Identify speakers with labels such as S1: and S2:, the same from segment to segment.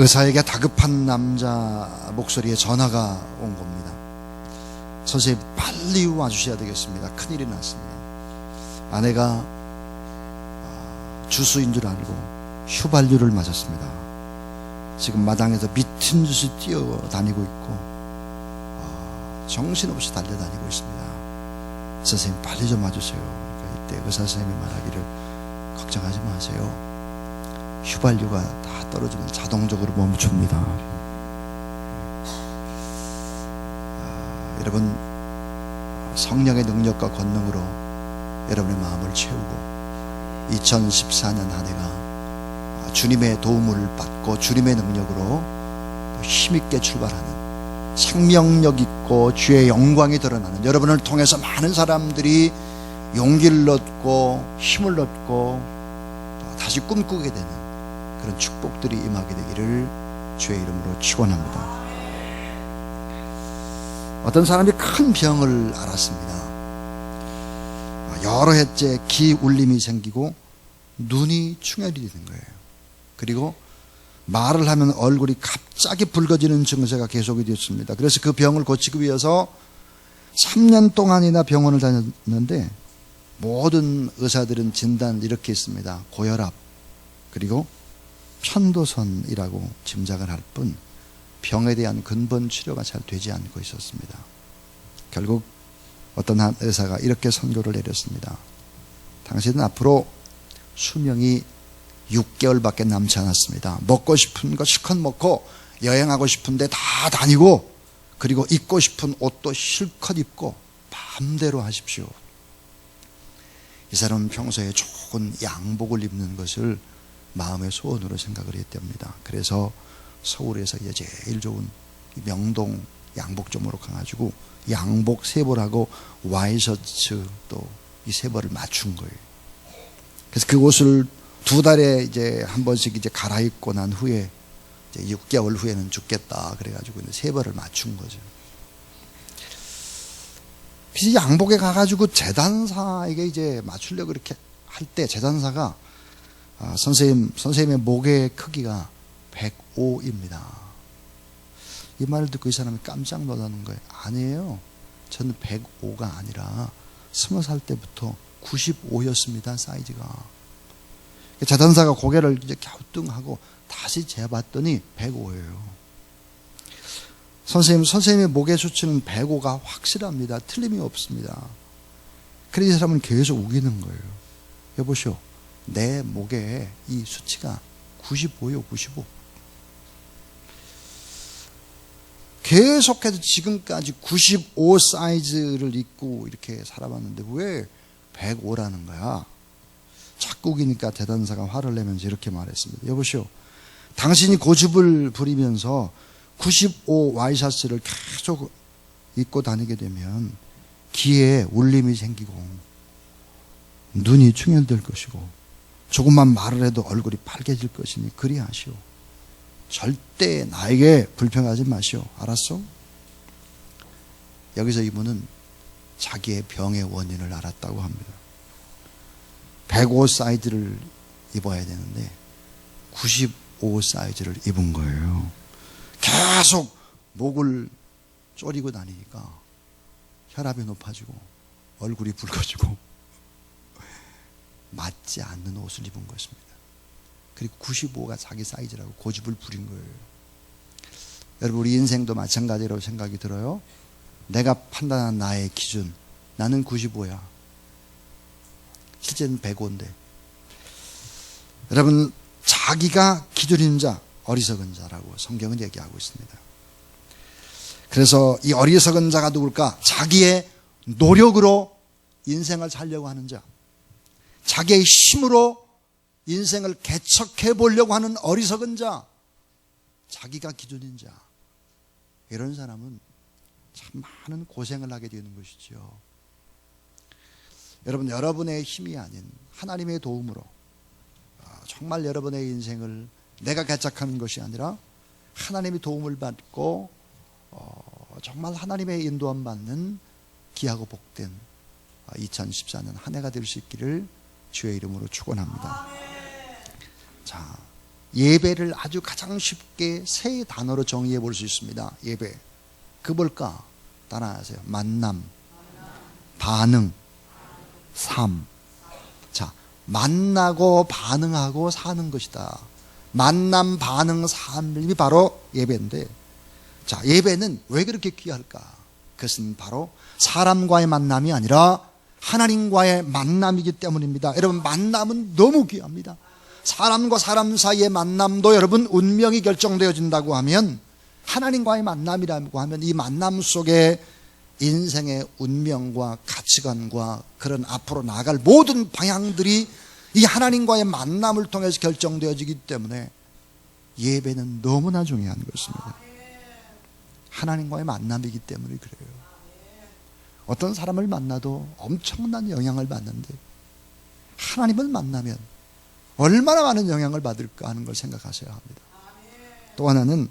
S1: 의사에게 다급한 남자 목소리에 전화가 온 겁니다. 선생님 빨리 와주셔야 되겠습니다. 큰일이 났습니다. 아내가 주수인 줄 알고 휘발유를 맞았습니다. 지금 마당에서 미친 듯이 뛰어다니고 있고 정신없이 달려다니고 있습니다. 선생님 빨리 좀 와주세요. 그러니까 이때 의사 선생님이 말하기를 걱정하지 마세요. 휘발유가 다 떨어지면 자동적으로 멈춥니다. 여러분, 성령의 능력과 권능으로 여러분의 마음을 채우고 2014년 한 해가 주님의 도움을 받고 주님의 능력으로 힘있게 출발하는 생명력 있고 주의 영광이 드러나는, 여러분을 통해서 많은 사람들이 용기를 얻고 힘을 얻고 다시 꿈꾸게 되는 그런 축복들이 임하게 되기를 주의 이름으로 축원합니다. 어떤 사람이 큰 병을 앓았습니다. 여러 해째 기 울림이 생기고 눈이 충혈이 되는 거예요. 그리고 말을 하면 얼굴이 갑자기 붉어지는 증세가 계속이 되었습니다. 그래서 그 병을 고치기 위해서 3년 동안이나 병원을 다녔는데 모든 의사들은 진단 이렇게 했습니다. 고혈압 그리고 편도선이라고 짐작을 할 뿐 병에 대한 근본 치료가 잘 되지 않고 있었습니다. 결국 어떤 한 의사가 이렇게 선고를 내렸습니다. 당신은 앞으로 수명이 6개월밖에 남지 않았습니다. 먹고 싶은 거 실컷 먹고 여행하고 싶은데 다 다니고 그리고 입고 싶은 옷도 실컷 입고 마음대로 하십시오. 이 사람은 평소에 좋은 양복을 입는 것을 마음의 소원으로 생각을 했답니다. 그래서 서울에서 이제 제일 좋은 명동 양복점으로 가가지고 양복 세 벌하고 와이셔츠 또 이 세 벌을 맞춘 거예요. 그래서 그 옷을 2달에 이제 한 번씩 이제 갈아입고 난 후에 이제 6개월 후에는 죽겠다 그래가지고 세 벌을 맞춘 거죠. 그래서 양복에 가가지고 재단사에게 이제 맞추려고 이렇게 할 때 재단사가 선생님의 목의 크기가 105입니다. 이 말을 듣고 이 사람이 깜짝 놀라는 거예요. 아니에요. 저는 105가 아니라 20살 때부터 95였습니다. 사이즈가. 재단사가 고개를 이제 갸우뚱하고 다시 재봤더니 105예요. 선생님의 목의 수치는 105가 확실합니다. 틀림이 없습니다. 그래서 이 사람은 계속 우기는 거예요. 여보시오, 내 목에 이 수치가 95요, 95. 계속해서 지금까지 95 사이즈를 입고 이렇게 살아봤는데 왜 105라는 거야? 자꾸 우기니까 대단사가 화를 내면서 이렇게 말했습니다. 여보시오, 당신이 고집을 부리면서 95 와이셔츠를 계속 입고 다니게 되면 귀에 울림이 생기고 눈이 충혈될 것이고 조금만 말을 해도 얼굴이 빨개질 것이니 그리하시오. 절대 나에게 불평하지 마시오. 알았어? 여기서 이분은 자기의 병의 원인을 알았다고 합니다. 105 사이즈를 입어야 되는데 95 사이즈를 입은 거예요. 계속 목을 쪼리고 다니니까 혈압이 높아지고 얼굴이 붉어지고 맞지 않는 옷을 입은 것입니다. 그리고 95가 자기 사이즈라고 고집을 부린 거예요. 여러분, 우리 인생도 마찬가지라고 생각이 들어요. 내가 판단한 나의 기준, 나는 95야. 실제는 105인데. 여러분, 자기가 기준인 자, 어리석은 자라고 성경은 얘기하고 있습니다. 그래서 이 어리석은 자가 누굴까? 자기의 노력으로 인생을 살려고 하는 자, 자기의 힘으로 인생을 개척해 보려고 하는 어리석은 자, 자기가 기준인 자, 이런 사람은 참 많은 고생을 하게 되는 것이죠. 여러분, 여러분의 힘이 아닌 하나님의 도움으로 정말 여러분의 인생을 내가 개척하는 것이 아니라 하나님의 도움을 받고 정말 하나님의 인도함 받는 귀하고 복된 2014년 한 해가 될 수 있기를 주의 이름으로 축원합니다. 자, 예배를 아주 가장 쉽게 세 단어로 정의해 볼 수 있습니다. 예배. 그 뭘까? 따라하세요. 만남, 반응, 삶. 자, 만나고 반응하고 사는 것이다. 만남, 반응, 삶이 바로 예배인데, 자, 예배는 왜 그렇게 귀할까? 그것은 바로 사람과의 만남이 아니라 하나님과의 만남이기 때문입니다. 여러분, 만남은 너무 귀합니다. 사람과 사람 사이의 만남도 여러분 운명이 결정되어진다고 하면, 하나님과의 만남이라고 하면 이 만남 속에 인생의 운명과 가치관과 그런 앞으로 나아갈 모든 방향들이 이 하나님과의 만남을 통해서 결정되어지기 때문에 예배는 너무나 중요한 것입니다. 하나님과의 만남이기 때문에 그래요. 어떤 사람을 만나도 엄청난 영향을 받는데, 하나님을 만나면 얼마나 많은 영향을 받을까 하는 걸 생각하셔야 합니다. 또 하나는,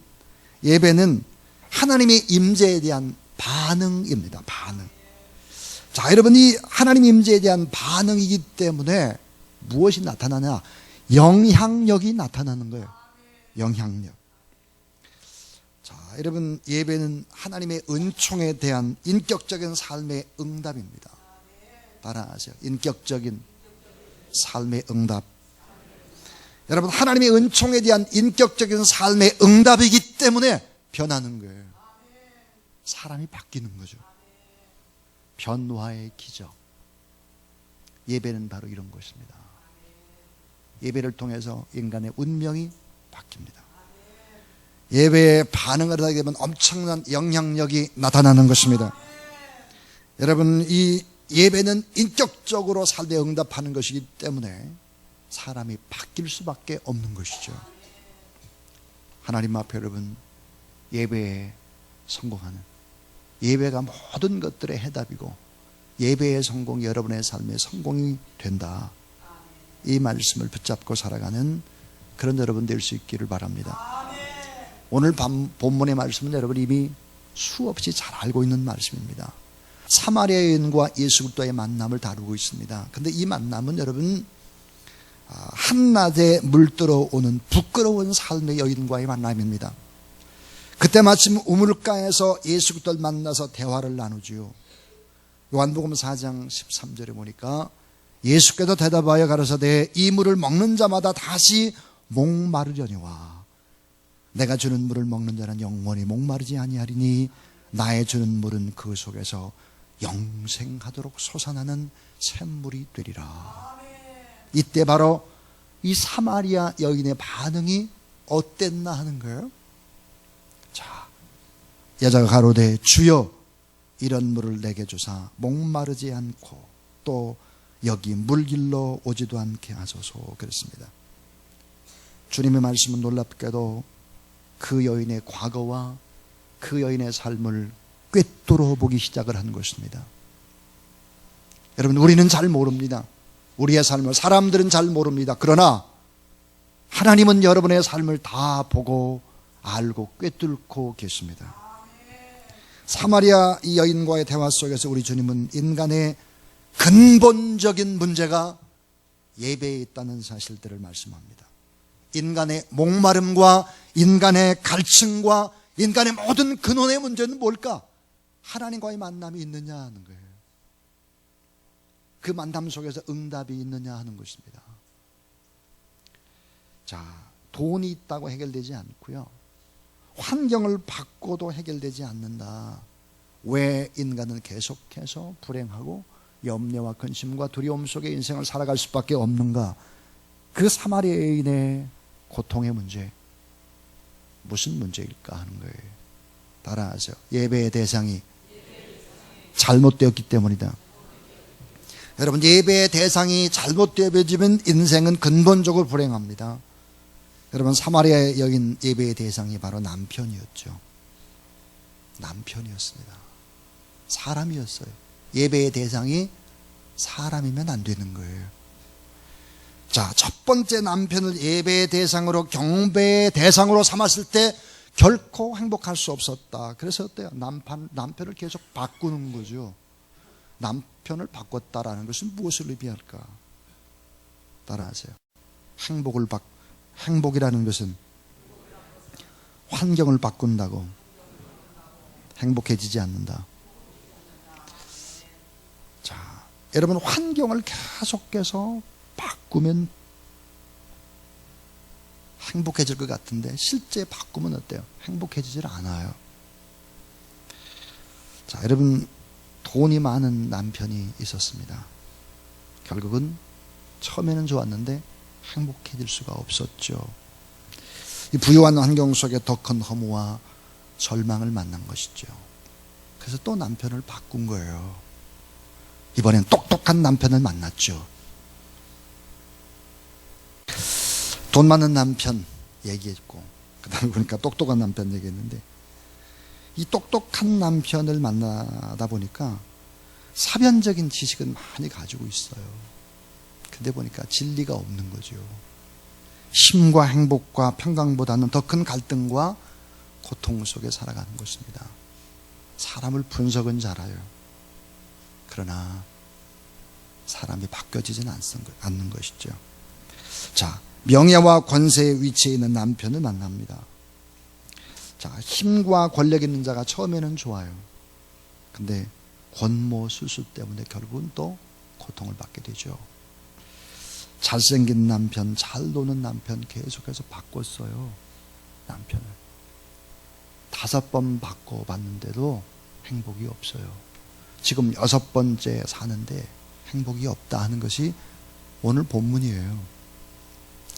S1: 예배는 하나님의 임재에 대한 반응입니다. 반응. 자, 여러분, 이 하나님 임재에 대한 반응이기 때문에 무엇이 나타나냐? 영향력이 나타나는 거예요. 영향력. 자, 여러분, 예배는 하나님의 은총에 대한 인격적인 삶의 응답입니다. 따라하세요. 인격적인 삶의 응답. 여러분, 하나님의 은총에 대한 인격적인 삶의 응답이기 때문에 변하는 거예요. 사람이 바뀌는 거죠. 변화의 기적. 예배는 바로 이런 것입니다. 예배를 통해서 인간의 운명이 바뀝니다. 예배에 반응을 하게 되면 엄청난 영향력이 나타나는 것입니다. 여러분, 이 예배는 인격적으로 삶에 응답하는 것이기 때문에 사람이 바뀔 수밖에 없는 것이죠. 하나님 앞에 여러분, 예배에 성공하는, 예배가 모든 것들의 해답이고 예배의 성공이 여러분의 삶의 성공이 된다. 이 말씀을 붙잡고 살아가는 그런 여러분 될 수 있기를 바랍니다. 오늘 본문의 말씀은 여러분 이미 수없이 잘 알고 있는 말씀입니다. 사마리아 여인과 예수 그리스도의 만남을 다루고 있습니다. 그런데 이 만남은 여러분 한낮에 물들어오는 부끄러운 삶의 여인과의 만남입니다. 그때 마침 우물가에서 예수 그리스도를 만나서 대화를 나누지요. 요한복음 4장 13절에 보니까 예수께서 대답하여 가라사대 이 물을 먹는 자마다 다시 목마르려니와 내가 주는 물을 먹는 자는 영원히 목마르지 아니하리니 나의 주는 물은 그 속에서 영생하도록 솟아나는 샘물이 되리라. 이때 바로 이 사마리아 여인의 반응이 어땠나 하는 거예요. 자, 여자가 가로되 주여 이런 물을 내게 주사 목마르지 않고 또 여기 물길로 오지도 않게 하소서 그랬습니다. 주님의 말씀은 놀랍게도 그 여인의 과거와 그 여인의 삶을 꿰뚫어 보기 시작을 한 것입니다. 여러분, 우리는 잘 모릅니다. 우리의 삶을 사람들은 잘 모릅니다. 그러나 하나님은 여러분의 삶을 다 보고 알고 꿰뚫고 계십니다. 사마리아 이 여인과의 대화 속에서 우리 주님은 인간의 근본적인 문제가 예배에 있다는 사실들을 말씀합니다. 인간의 목마름과 인간의 갈증과 인간의 모든 근원의 문제는 뭘까? 하나님과의 만남이 있느냐 하는 거예요. 그 만남 속에서 응답이 있느냐 하는 것입니다. 자, 돈이 있다고 해결되지 않고요. 환경을 바꿔도 해결되지 않는다. 왜 인간은 계속해서 불행하고 염려와 근심과 두려움 속에 인생을 살아갈 수밖에 없는가? 그 사마리아 여인의 고통의 문제, 무슨 문제일까 하는 거예요. 따라하세요. 예배의 대상이 잘못되었기 때문이다. 여러분, 예배의 대상이 잘못되어지면 인생은 근본적으로 불행합니다. 여러분, 사마리아 여인 예배의 대상이 바로 남편이었죠. 남편이었습니다. 사람이었어요. 예배의 대상이 사람이면 안 되는 거예요. 자, 첫 번째 남편을 예배의 대상으로, 경배의 대상으로 삼았을 때 결코 행복할 수 없었다. 그래서 어때요? 남편을 계속 바꾸는 거죠. 남편을 바꿨다라는 것은 무엇을 의미할까? 따라하세요. 행복이라는 것은 환경을 바꾼다고 행복해지지 않는다. 자, 여러분, 환경을 계속해서 바꾸면 행복해질 것 같은데 실제 바꾸면 어때요? 행복해지질 않아요. 자, 여러분, 돈이 많은 남편이 있었습니다. 결국은 처음에는 좋았는데 행복해질 수가 없었죠. 이 부유한 환경 속에 더 큰 허무와 절망을 만난 것이죠. 그래서 또 남편을 바꾼 거예요. 이번엔 똑똑한 남편을 만났죠. 돈 많은 남편 얘기했고, 그 다음에 보니까 똑똑한 남편 얘기했는데, 이 똑똑한 남편을 만나다 보니까 사변적인 지식은 많이 가지고 있어요. 근데 보니까 진리가 없는 거죠. 힘과 행복과 평강보다는 더 큰 갈등과 고통 속에 살아가는 것입니다. 사람을 분석은 잘해요. 그러나 사람이 바뀌어지지는 않는 것이죠. 자, 명예와 권세의 위치에 있는 남편을 만납니다. 자, 힘과 권력 있는 자가 처음에는 좋아요. 근데 권모 수수 때문에 결국은 또 고통을 받게 되죠. 잘생긴 남편, 잘 노는 남편 계속해서 바꿨어요. 남편을 5번 바꿔봤는데도 행복이 없어요. 지금 6번째 사는데 행복이 없다 하는 것이 오늘 본문이에요.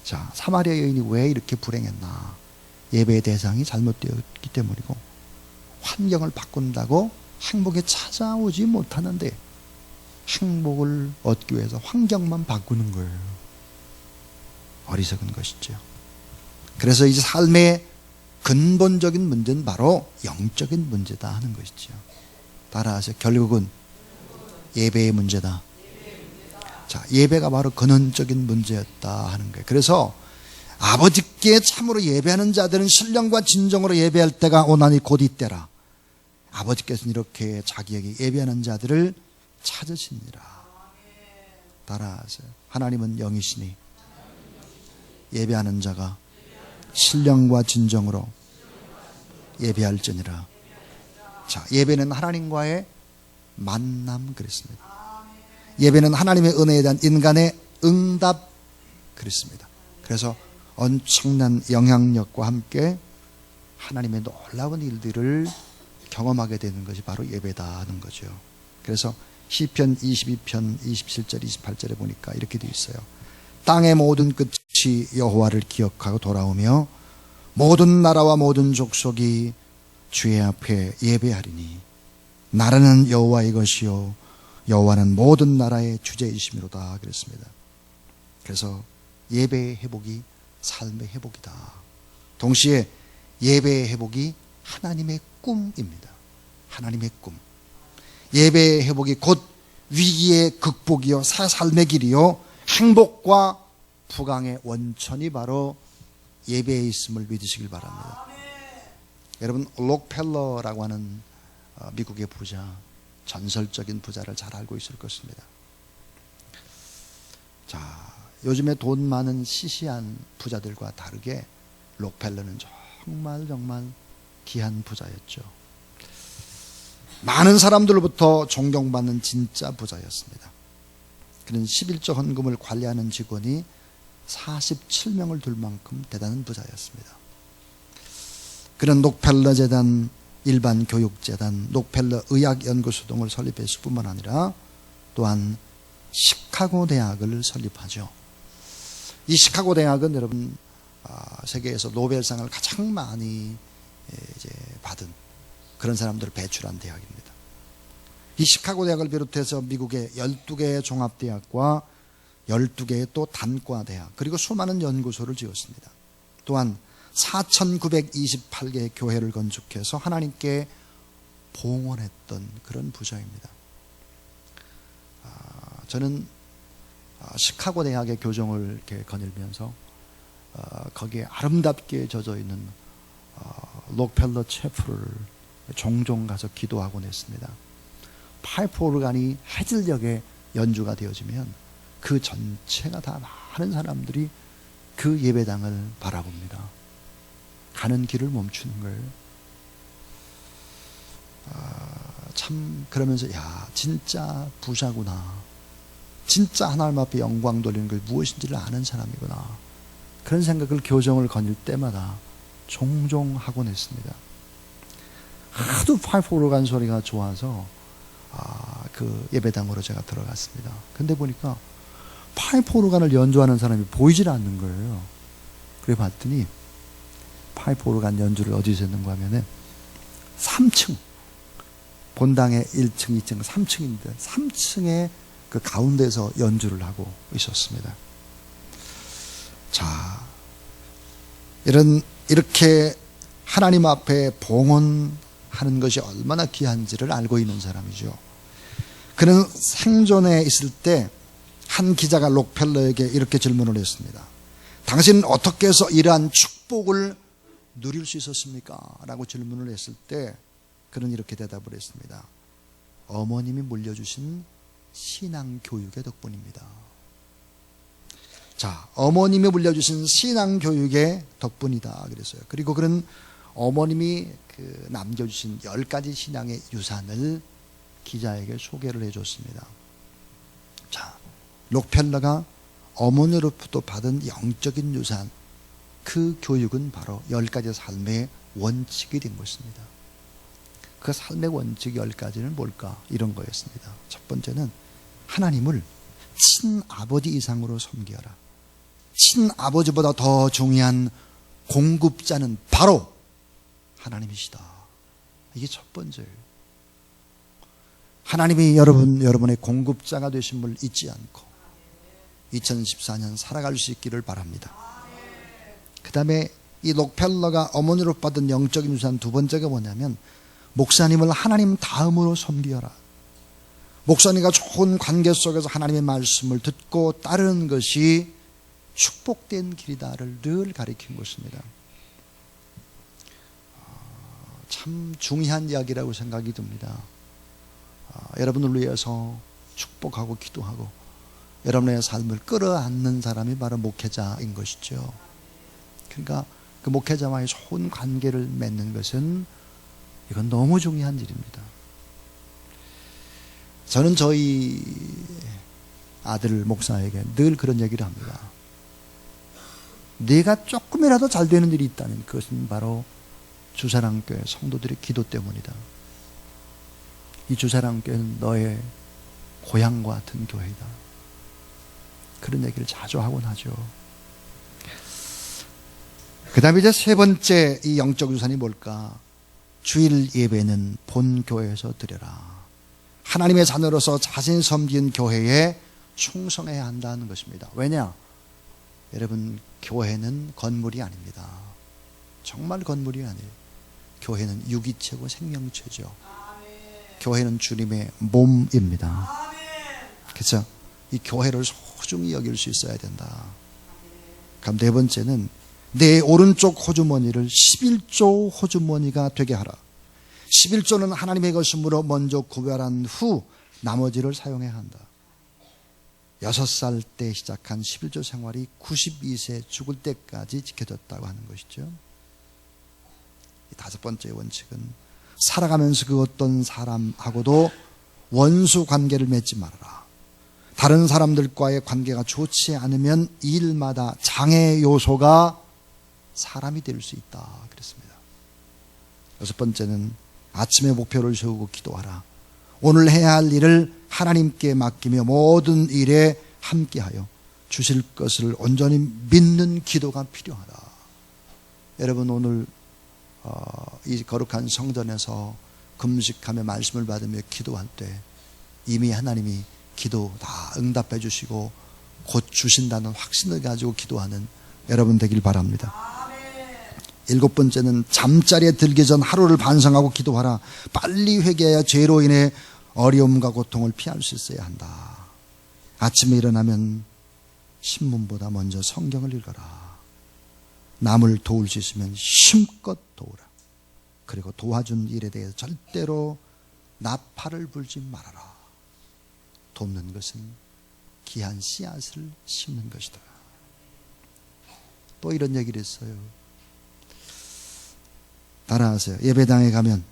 S1: 자, 사마리아 여인이 왜 이렇게 불행했나? 예배의 대상이 잘못되었기 때문이고, 환경을 바꾼다고 행복이 찾아오지 못하는데 행복을 얻기 위해서 환경만 바꾸는 거예요. 어리석은 것이죠. 그래서 이 삶의 근본적인 문제는 바로 영적인 문제다 하는 것이죠. 따라서 결국은 예배의 문제다. 자, 예배가 바로 근원적인 문제였다 하는 거예요. 그래서 아버지께 참으로 예배하는 자들은 신령과 진정으로 예배할 때가 오나니 곧 이때라. 아버지께서는 이렇게 자기에게 예배하는 자들을 찾으시니라. 따라하세요. 하나님은 영이시니 예배하는 자가 신령과 진정으로 예배할지니라. 자, 예배는 하나님과의 만남 그랬습니다. 예배는 하나님의 은혜에 대한 인간의 응답 그랬습니다. 그래서 엄청난 영향력과 함께 하나님의 놀라운 일들을 경험하게 되는 것이 바로 예배다 하는 거죠. 그래서 시편 22편 27절 28절에 보니까 이렇게 되어 있어요. 땅의 모든 끝이 여호와를 기억하고 돌아오며 모든 나라와 모든 족속이 주의 앞에 예배하리니 나라는 여호와의 것이요 여호와는 모든 나라의 주제이심이로다 그랬습니다. 그래서 예배의 회복이 삶의 회복이다. 동시에 예배의 회복이 하나님의 꿈입니다. 하나님의 꿈. 예배의 회복이 곧 위기의 극복이요 새 삶의 길이요 행복과 부강의 원천이 바로 예배에 있음을 믿으시길 바랍니다. 여러분, 록펠러라고 하는 미국의 부자, 전설적인 부자를 잘 알고 있을 것입니다. 자, 요즘에 돈 많은 시시한 부자들과 다르게 록펠러는 정말 귀한 부자였죠. 많은 사람들로부터 존경받는 진짜 부자였습니다. 그는 11조 헌금을 관리하는 직원이 47명을 둘 만큼 대단한 부자였습니다. 그는 록펠러 재단, 일반 교육재단, 록펠러 의학연구소 등을 설립했을 뿐만 아니라 또한 시카고 대학을 설립하죠. 이 시카고 대학은 여러분 세계에서 노벨상을 가장 많이 받은 그런 사람들을 배출한 대학입니다. 이 시카고 대학을 비롯해서 미국의 12개의 종합대학과 12개의 또 단과대학 그리고 수많은 연구소를 지었습니다. 또한 4,928개의 교회를 건축해서 하나님께 봉헌했던 그런 부자입니다. 저는 시카고 대학의 교정을 이렇게 거닐면서 거기에 아름답게 젖어 있는 록펠러 채플을 종종 가서 기도하곤 했습니다. 파이프 오르간이 해질녘에 연주가 되어지면 그 전체가 다 많은 사람들이 그 예배당을 바라봅니다. 가는 길을 멈추는 거예요. 참 그러면서 야, 진짜 부자구나. 진짜 하나님 앞에 영광 돌리는 게 무엇인지를 아는 사람이구나. 그런 생각을 교정을 거닐 때마다 종종 하곤 했습니다. 하도 파이프 오르간 소리가 좋아서 그 예배당으로 제가 들어갔습니다. 근데 보니까 파이프 오르간을 연주하는 사람이 보이질 않는 거예요. 그래 봤더니 파이프 오르간 연주를 어디서 했는가 하면은 3층, 본당의 1층, 2층, 3층인데 3층에 그 가운데서 연주를 하고 있었습니다. 자, 이렇게 하나님 앞에 봉헌하는 것이 얼마나 귀한지를 알고 있는 사람이죠. 그는 생존에 있을 때 한 기자가 록펠러에게 이렇게 질문을 했습니다. 당신은 어떻게 해서 이러한 축복을 누릴 수 있었습니까? 라고 질문을 했을 때 그는 이렇게 대답을 했습니다. 어머님이 물려주신 신앙교육의 덕분입니다. 자, 어머님이 물려주신 신앙교육의 덕분이다 그랬어요. 그리고 그는 어머님이 남겨주신 10가지 신앙의 유산을 기자에게 소개를 해줬습니다. 자, 록펠러가 어머니로부터 받은 영적인 유산, 그 교육은 바로 10가지 삶의 원칙이 된 것입니다. 그 삶의 원칙 10가지는 뭘까? 이런 거였습니다. 첫 번째는 하나님을 친아버지 이상으로 섬기어라. 친아버지보다 더 중요한 공급자는 바로 하나님이시다. 이게 첫 번째예요. 하나님이 여러분의 공급자가 되신 걸 잊지 않고 2014년 살아갈 수 있기를 바랍니다. 그 다음에 이 록펠러가 어머니로 받은 영적인 유산 두 번째가 뭐냐면 목사님을 하나님 다음으로 섬기어라. 목사님과 좋은 관계 속에서 하나님의 말씀을 듣고 따르는 것이 축복된 길이다를 늘 가리킨 것입니다. 참 중요한 이야기라고 생각이 듭니다. 여러분을 위해서 축복하고 기도하고 여러분의 삶을 끌어안는 사람이 바로 목회자인 것이죠. 그러니까 그 목회자와의 좋은 관계를 맺는 것은 이건 너무 중요한 일입니다. 저는 저희 아들 목사에게 늘 그런 얘기를 합니다. 네가 조금이라도 잘 되는 일이 있다면 그것은 바로 주사랑교회 성도들의 기도 때문이다. 이 주사랑교회는 너의 고향과 같은 교회이다. 그런 얘기를 자주 하곤 하죠. 그 다음에 이제 세 번째 이 영적 유산이 뭘까? 주일 예배는 본 교회에서 드려라. 하나님의 자녀로서 자신이 섬긴 교회에 충성해야 한다는 것입니다. 왜냐? 여러분, 교회는 건물이 아닙니다. 정말 건물이 아니에요. 교회는 유기체고 생명체죠. 교회는 주님의 몸입니다. 그렇죠? 이 교회를 소중히 여길 수 있어야 된다. 그럼 네 번째는 내 오른쪽 호주머니를 11조 호주머니가 되게 하라. 11조는 하나님의 것이므로 먼저 구별한 후 나머지를 사용해야 한다. 6살 때 시작한 11조 생활이 92세 죽을 때까지 지켜졌다고 하는 것이죠. 다섯 번째 원칙은 살아가면서 그 어떤 사람하고도 원수 관계를 맺지 말아라. 다른 사람들과의 관계가 좋지 않으면 일마다 장애 요소가 사람이 될 수 있다 그랬습니다. 여섯 번째는 아침에 목표를 세우고 기도하라. 오늘 해야 할 일을 하나님께 맡기며 모든 일에 함께하여 주실 것을 온전히 믿는 기도가 필요하다. 여러분, 오늘 이 거룩한 성전에서 금식하며 말씀을 받으며 기도할 때 이미 하나님이 기도 다 응답해 주시고 곧 주신다는 확신을 가지고 기도하는 여러분 되길 바랍니다. 일곱 번째는 잠자리에 들기 전 하루를 반성하고 기도하라. 빨리 회개해야 죄로 인해 어려움과 고통을 피할 수 있어야 한다. 아침에 일어나면 신문보다 먼저 성경을 읽어라. 남을 도울 수 있으면 힘껏 도우라. 그리고 도와준 일에 대해서 절대로 나팔을 불지 말아라. 돕는 것은 귀한 씨앗을 심는 것이다. 또 이런 얘기를 했어요. 따라하세요. 예배당에 가면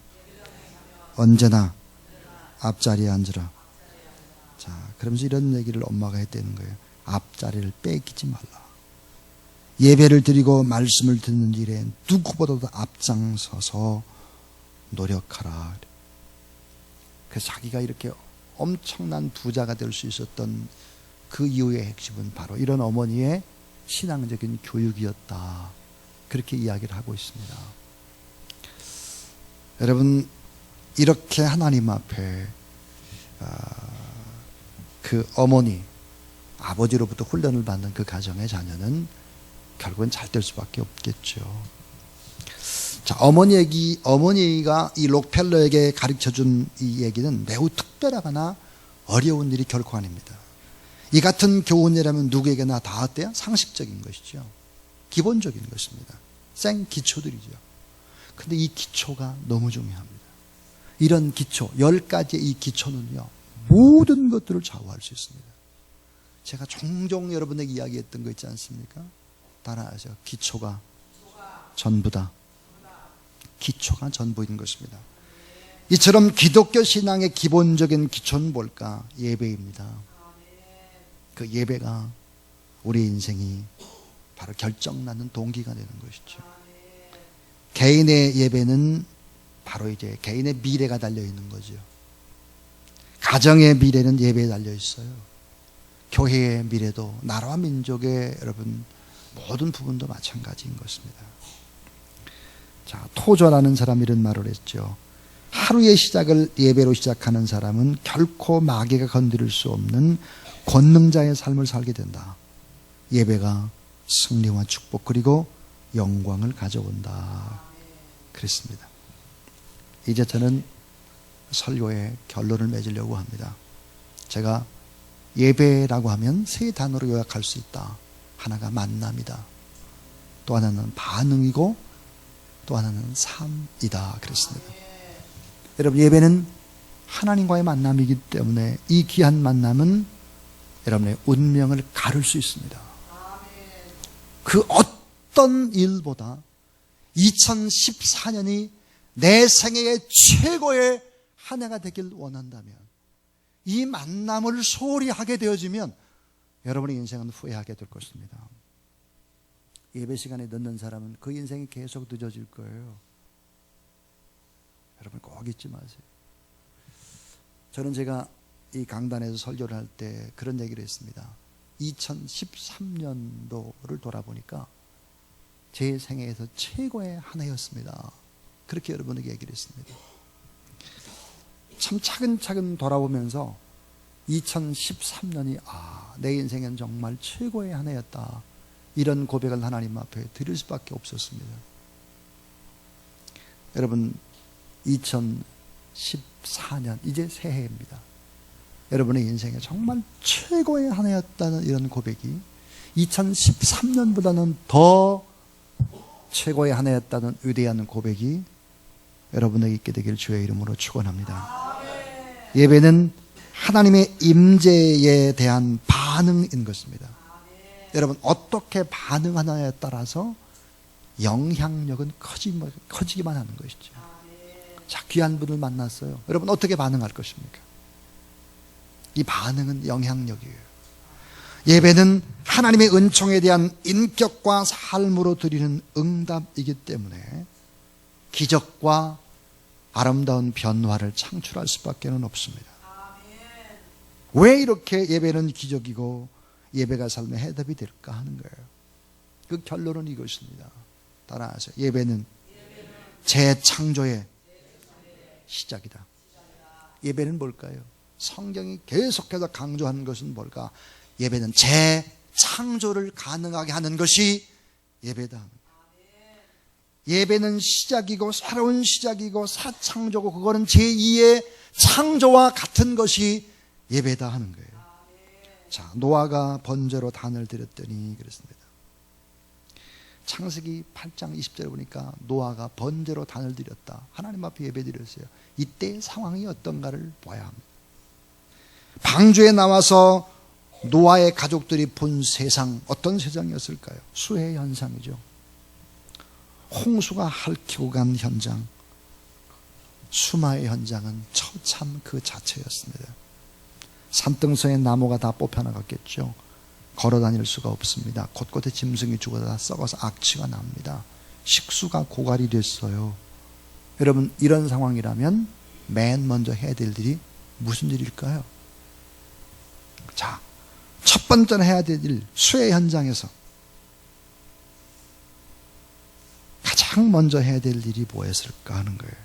S1: 언제나 앞자리에 앉으라. 자, 그러면서 이런 얘기를 엄마가 했다는 거예요. 앞자리를 뺏기지 말라. 예배를 드리고 말씀을 듣는 일에 누구보다도 앞장서서 노력하라. 그래서 자기가 이렇게 엄청난 부자가 될 수 있었던 그 이유의 핵심은 바로 이런 어머니의 신앙적인 교육이었다. 그렇게 이야기를 하고 있습니다. 여러분, 이렇게 하나님 앞에 그 어머니, 아버지로부터 훈련을 받는 그 가정의 자녀는 결국은 잘 될 수밖에 없겠죠. 자, 어머니가 이 록펠러에게 가르쳐준 이 얘기는 매우 특별하거나 어려운 일이 결코 아닙니다. 이 같은 교훈이라면 누구에게나 다 어때요? 상식적인 것이죠. 기본적인 것입니다. 생 기초들이죠. 근데 이 기초가 너무 중요합니다. 이런 기초, 10가지의 이 기초는요, 모든 것들을 좌우할 수 있습니다. 제가 종종 여러분에게 이야기했던 거 있지 않습니까? 따라하죠. 기초가 전부다. 기초가 전부인 것입니다. 이처럼 기독교 신앙의 기본적인 기초는 뭘까? 예배입니다. 그 예배가 우리 인생이 바로 결정나는 동기가 되는 것이죠. 개인의 예배는 바로 이제 개인의 미래가 달려있는 거죠. 가정의 미래는 예배에 달려있어요. 교회의 미래도, 나라와 민족의 여러분 모든 부분도 마찬가지인 것입니다. 자, 토저라는 사람이 이런 말을 했죠. 하루의 시작을 예배로 시작하는 사람은 결코 마귀가 건드릴 수 없는 권능자의 삶을 살게 된다. 예배가 승리와 축복 그리고 영광을 가져온다. 그랬습니다. 이제 저는 설교의 결론을 맺으려고 합니다. 제가 예배라고 하면 세 단어로 요약할 수 있다. 하나가 만남이다. 또 하나는 반응이고 또 하나는 삶이다. 그랬습니다. 여러분, 예배는 하나님과의 만남이기 때문에 이 귀한 만남은 여러분의 운명을 가를 수 있습니다. 그 어떤 일보다 2014년이 내 생애의 최고의 한 해가 되길 원한다면, 이 만남을 소홀히 하게 되어지면 여러분의 인생은 후회하게 될 것입니다. 예배 시간에 늦는 사람은 그 인생이 계속 늦어질 거예요. 여러분 꼭 잊지 마세요. 저는 제가 이 강단에서 설교를 할 때 그런 얘기를 했습니다. 2013년도를 돌아보니까 제 생애에서 최고의 한 해였습니다. 그렇게 여러분에게 얘기를 했습니다. 참 차근차근 돌아보면서 2013년이 내 인생엔 정말 최고의 한 해였다. 이런 고백을 하나님 앞에 드릴 수밖에 없었습니다. 여러분, 2014년 이제 새해입니다. 여러분의 인생에 정말 최고의 한 해였다는 이런 고백이 2013년보다는 더 최고의 한 해였다는 위대한 고백이 여러분에게 있게 되길 주의 이름으로 축원합니다. 예배는 하나님의 임재에 대한 반응인 것입니다. 여러분, 어떻게 반응하느냐에 따라서 영향력은 커지기만 하는 것이죠. 자, 귀한 분을 만났어요. 여러분 어떻게 반응할 것입니까? 이 반응은 영향력이에요. 예배는 하나님의 은총에 대한 인격과 삶으로 드리는 응답이기 때문에 기적과 아름다운 변화를 창출할 수밖에 없습니다. 왜 이렇게 예배는 기적이고 예배가 삶의 해답이 될까 하는 거예요. 그 결론은 이것입니다. 따라하세요. 예배는 재창조의 시작이다. 예배는 뭘까요? 성경이 계속해서 강조하는 것은 뭘까? 예배는 재창조를 가능하게 하는 것이 예배다. 예배는 시작이고 새로운 시작이고 사창조고 그거는 제2의 창조와 같은 것이 예배다 하는 거예요. 자, 노아가 번제로 단을 드렸더니 그랬습니다. 창세기 8장 20절에 보니까 노아가 번제로 단을 드렸다. 하나님 앞에 예배 드렸어요. 이때의 상황이 어떤가를 봐야 합니다. 방주에 나와서 노아의 가족들이 본 세상, 어떤 세상이었을까요? 수해 현상이죠. 홍수가 핥히고 간 현장, 수마의 현장은 처참 그 자체였습니다. 산등성의 나무가 다 뽑혀나갔겠죠. 걸어다닐 수가 없습니다. 곳곳에 짐승이 죽어서 다 썩어서 악취가 납니다. 식수가 고갈이 됐어요. 여러분, 이런 상황이라면 맨 먼저 해야 될 일이 무슨 일일까요? 자, 첫 번째는 해야 될 일, 수해 현장에서 가장 먼저 해야 될 일이 뭐였을까 하는 거예요.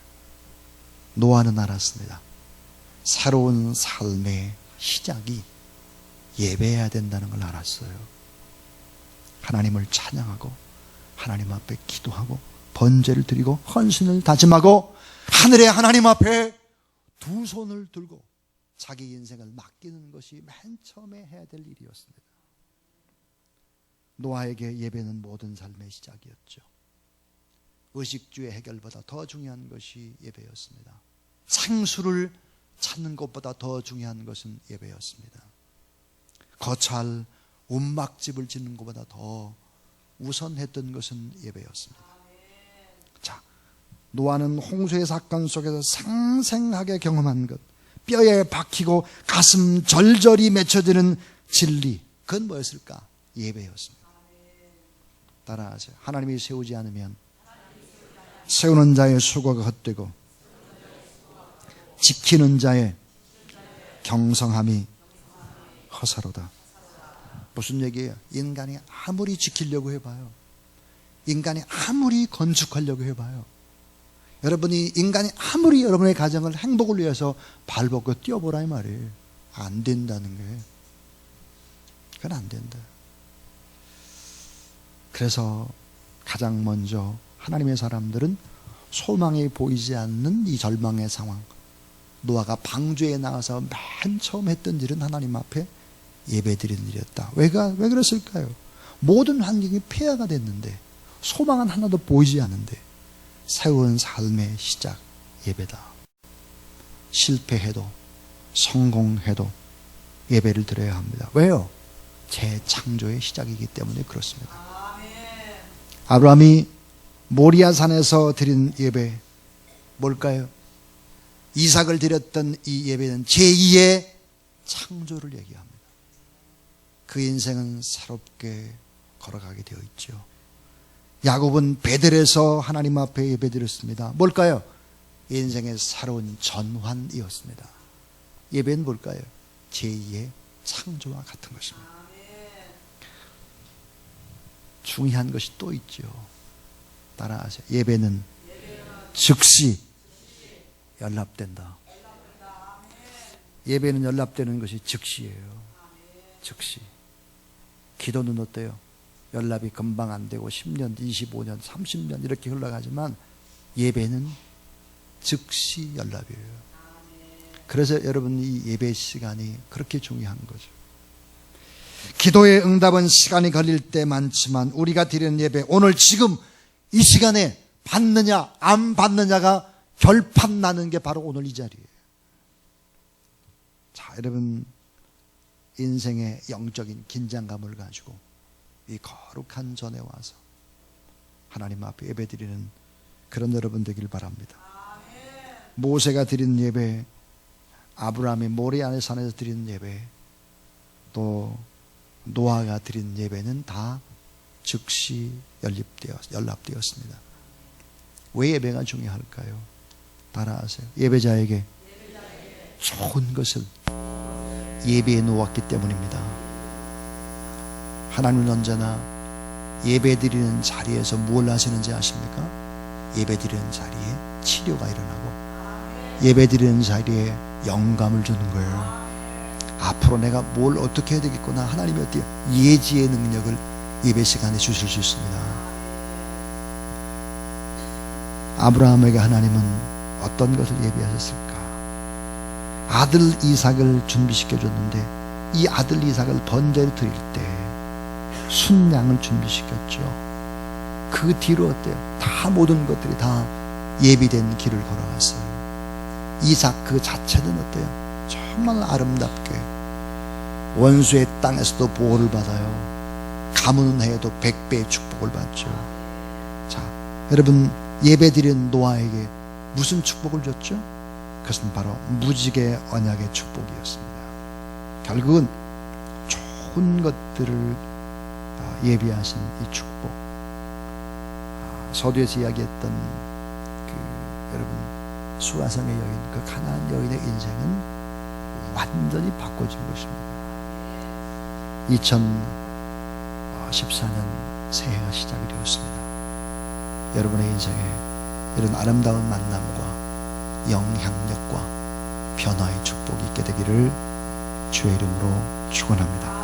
S1: 노아는 알았습니다. 새로운 삶의 시작이 예배해야 된다는 걸 알았어요. 하나님을 찬양하고 하나님 앞에 기도하고 번제를 드리고 헌신을 다짐하고 하늘의 하나님 앞에 두 손을 들고 자기 인생을 맡기는 것이 맨 처음에 해야 될 일이었습니다. 노아에게 예배는 모든 삶의 시작이었죠. 의식주의 해결보다 더 중요한 것이 예배였습니다. 생수를 찾는 것보다 더 중요한 것은 예배였습니다. 거찰, 움막집을 짓는 것보다 더 우선했던 것은 예배였습니다. 자, 노아는 홍수의 사건 속에서 생생하게 경험한 것, 뼈에 박히고 가슴 절절히 맺혀지는 진리, 그건 뭐였을까? 예배였습니다. 따라하세요. 하나님이 세우지 않으면 세우는 자의 수고가 헛되고 지키는 자의 경성함이 허사로다. 무슨 얘기예요? 인간이 아무리 지키려고 해봐요, 인간이 아무리 건축하려고 해봐요, 여러분이 인간이 아무리 여러분의 가정을 행복을 위해서 발벗고 뛰어보라 이 말이에요. 안 된다는 거예요. 그건 안 된다. 그래서 가장 먼저 하나님의 사람들은 소망이 보이지 않는 이 절망의 상황, 노아가 방주에 나와서 맨 처음 했던 일은 하나님 앞에 예배드리는 일이었다. 왜 그랬을까요? 모든 환경이 폐허가 됐는데 소망은 하나도 보이지 않는데 새로운 삶의 시작, 예배다. 실패해도 성공해도 예배를 드려야 합니다. 왜요? 재창조의 시작이기 때문에 그렇습니다. 아브라함이 모리아산에서 드린 예배 뭘까요? 이삭을 드렸던 이 예배는 제2의 창조를 얘기합니다. 그 인생은 새롭게 걸어가게 되어 있죠. 야곱은 베델에서 하나님 앞에 예배드렸습니다. 뭘까요? 인생의 새로운 전환이었습니다. 예배는 뭘까요? 제2의 창조와 같은 것입니다. 중요한 것이 또 있죠. 따라하세요. 예배는 즉시 연락된다. 예배는 연락되는 것이 즉시예요. 즉시. 기도는 어때요? 연락이 금방 안 되고 10년, 25년, 30년 이렇게 흘러가지만 예배는 즉시 연락이에요. 그래서 여러분 이 예배 시간이 그렇게 중요한 거죠. 기도의 응답은 시간이 걸릴 때 많지만 우리가 드리는 예배, 오늘 지금 이 시간에 받느냐 안 받느냐가 결판 나는 게 바로 오늘 이 자리예요. 자, 여러분 인생의 영적인 긴장감을 가지고 이 거룩한 전에 와서 하나님 앞에 예배드리는 그런 여러분 되길 바랍니다. 모세가 드린 예배, 아브라함이 모리아의 산에서 드린 예배, 또 노아가 드린 예배는 다 즉시 연락되었습니다. 왜 예배가 중요할까요? 따라하세요. 예배자에게 좋은 것을 예배해 놓았기 때문입니다. 하나님은 언제나 예배드리는 자리에서 뭘 하시는지 아십니까? 예배드리는 자리에 치료가 일어나고 예배드리는 자리에 영감을 주는 거예요. 앞으로 내가 뭘 어떻게 해야 되겠구나, 하나님이 어떻게 예지의 능력을 예배 시간에 주실 수 있습니다. 아브라함에게 하나님은 어떤 것을 예비하셨을까? 아들 이삭을 준비시켜 줬는데 이 아들 이삭을 번제로 드릴 때 순양을 준비시켰죠. 그 뒤로 어때요? 다 모든 것들이 다 예비된 길을 걸어갔어요. 이삭 그 자체는 어때요? 정말 아름답게 원수의 땅에서도 보호를 받아요. 가문은 해도 100배의 축복을 받죠. 자, 여러분, 예배드린 노아에게 무슨 축복을 줬죠? 그것은 바로 무지개 언약의 축복이었습니다. 결국은 좋은 것들을 예비하신 이 축복, 서두에서 이야기했던 여러분 수라성의 여인, 그 가나안 여인의 인생은 완전히 바꿔진 것입니다. 2014년 새해가 시작이 되었습니다. 여러분의 인생에 이런 아름다운 만남과 영향력과 변화의 축복이 있게 되기를 주의 이름으로 축원합니다.